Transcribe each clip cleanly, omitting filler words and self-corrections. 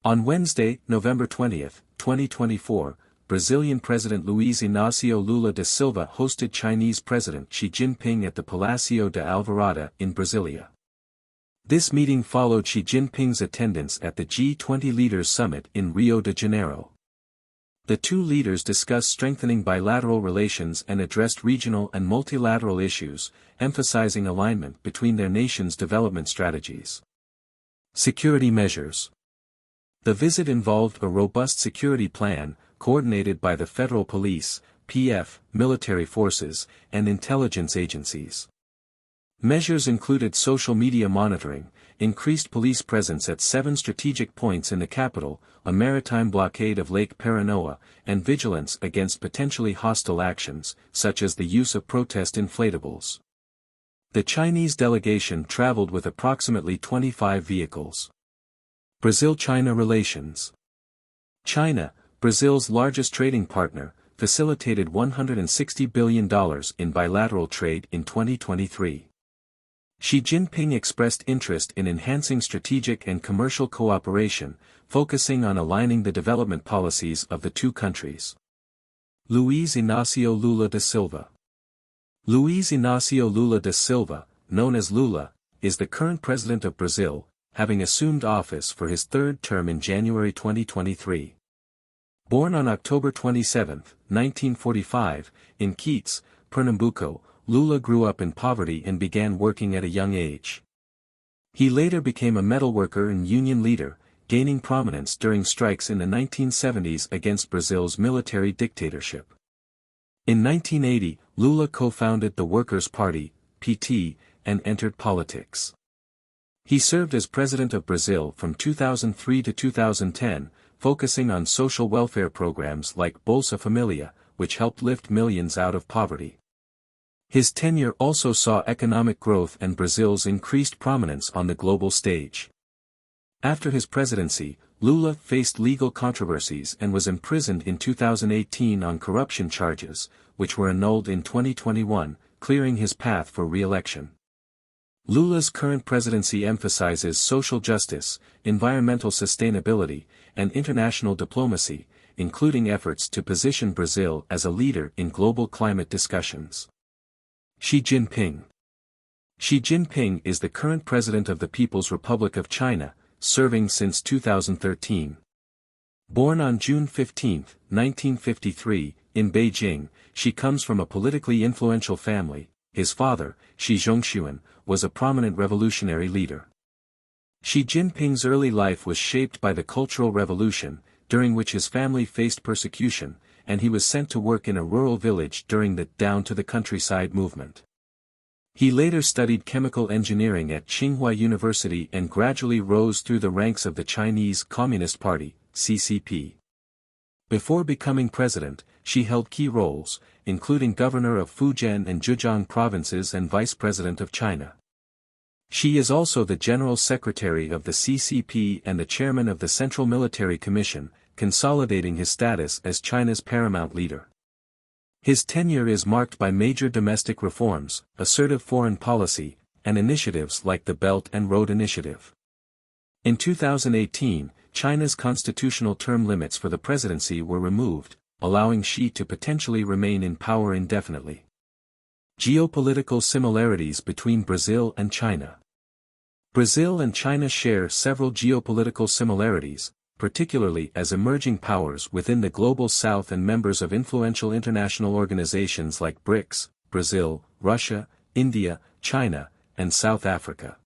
On Wednesday, November 20, 2024, Brazilian President Luiz Inácio Lula da Silva hosted Chinese President Xi Jinping at the Palácio da Alvorada in Brasília. This meeting followed Xi Jinping's attendance at the G20 Leaders Summit in Rio de Janeiro. The two leaders discussed strengthening bilateral relations and addressed regional and multilateral issues, emphasizing alignment between their nations' development strategies. Security measures. The visit involved a robust security plan, coordinated by the federal police, PF, military forces, and intelligence agencies. Measures included social media monitoring, increased police presence at 7 strategic points in the capital, a maritime blockade of Lake Paranoá, and vigilance against potentially hostile actions, such as the use of protest inflatables. The Chinese delegation traveled with approximately 25 vehicles. Brazil-China relations. China, Brazil's largest trading partner, facilitated $160 billion in bilateral trade in 2023. Xi Jinping expressed interest in enhancing strategic and commercial cooperation, focusing on aligning the development policies of the two countries. Luiz Inácio Lula da Silva. Luiz Inácio Lula da Silva, known as Lula, is the current president of Brazil, having assumed office for his third term in January 2023. Born on October 27, 1945, in Quito, Pernambuco, Lula grew up in poverty and began working at a young age. He later became a metalworker and union leader, gaining prominence during strikes in the 1970s against Brazil's military dictatorship. In 1980, Lula co-founded the Workers' Party, PT, and entered politics. He served as president of Brazil from 2003 to 2010, focusing on social welfare programs like Bolsa Familia, which helped lift millions out of poverty. His tenure also saw economic growth and Brazil's increased prominence on the global stage. After his presidency, Lula faced legal controversies and was imprisoned in 2018 on corruption charges, which were annulled in 2021, clearing his path for re-election. Lula's current presidency emphasizes social justice, environmental sustainability, and international diplomacy, including efforts to position Brazil as a leader in global climate discussions. Xi Jinping. Xi Jinping is the current president of the People's Republic of China, serving since 2013. Born on June 15, 1953, in Beijing, Xi comes from a politically influential family. His father, Xi Zhongshuan, was a prominent revolutionary leader. Xi Jinping's early life was shaped by the Cultural Revolution, during which his family faced persecution, and he was sent to work in a rural village during the Down to the Countryside movement. He later studied chemical engineering at Tsinghua University and gradually rose through the ranks of the Chinese Communist Party, CCP. Before becoming president, Xi held key roles, including governor of Fujian and Zhejiang provinces and vice president of China. Xi is also the general secretary of the CCP and the chairman of the Central Military Commission, consolidating his status as China's paramount leader. His tenure is marked by major domestic reforms, assertive foreign policy, and initiatives like the Belt and Road Initiative. In 2018, China's constitutional term limits for the presidency were removed, allowing Xi to potentially remain in power indefinitely. Geopolitical similarities between Brazil and China. Brazil and China share several geopolitical similarities, particularly as emerging powers within the Global South and members of influential international organizations like BRICS, Brazil, Russia, India, China, and South Africa.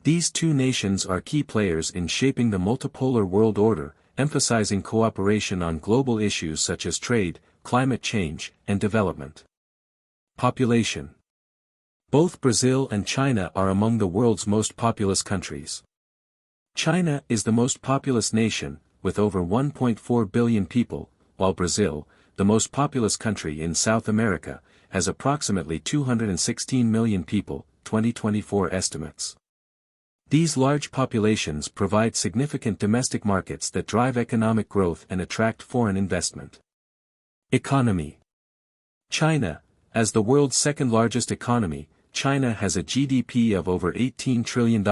These two nations are key players in shaping the multipolar world order, emphasizing cooperation on global issues such as trade, climate change, and development. Population. Both Brazil and China are among the world's most populous countries. China is the most populous nation, with over 1.4 billion people, while Brazil, the most populous country in South America, has approximately 216 million people, 2024 estimates. These large populations provide significant domestic markets that drive economic growth and attract foreign investment. Economy. China, as the world's second-largest economy, China has a GDP of over $18 trillion,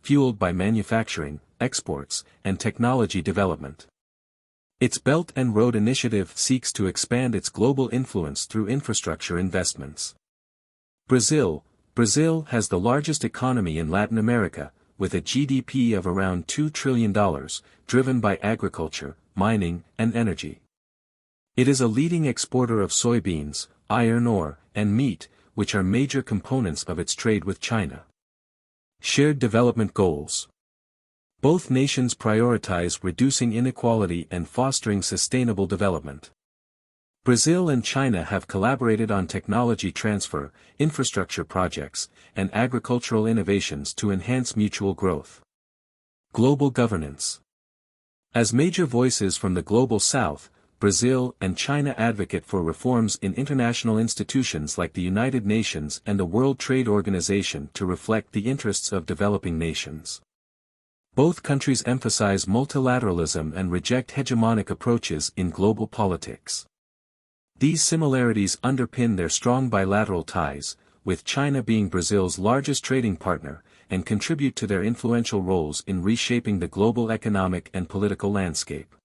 fueled by manufacturing, exports, and technology development. Its Belt and Road Initiative seeks to expand its global influence through infrastructure investments. Brazil has the largest economy in Latin America, with a GDP of around $2 trillion, driven by agriculture, mining, and energy. It is a leading exporter of soybeans, iron ore, and meat, which are major components of its trade with China. Shared development goals. Both nations prioritize reducing inequality and fostering sustainable development. Brazil and China have collaborated on technology transfer, infrastructure projects, and agricultural innovations to enhance mutual growth. Global governance. As major voices from the Global South, Brazil and China advocate for reforms in international institutions like the United Nations and the World Trade Organization to reflect the interests of developing nations. Both countries emphasize multilateralism and reject hegemonic approaches in global politics. These similarities underpin their strong bilateral ties, with China being Brazil's largest trading partner, and contribute to their influential roles in reshaping the global economic and political landscape.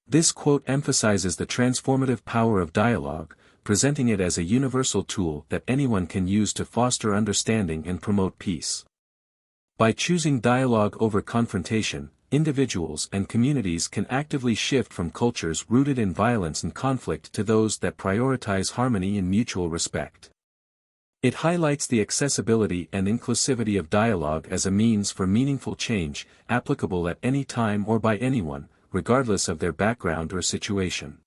This quote emphasizes the transformative power of dialogue, presenting it as a universal tool that anyone can use to foster understanding and promote peace. By choosing dialogue over confrontation, individuals and communities can actively shift from cultures rooted in violence and conflict to those that prioritize harmony and mutual respect. It highlights the accessibility and inclusivity of dialogue as a means for meaningful change, applicable at any time or by anyone, regardless of their background or situation.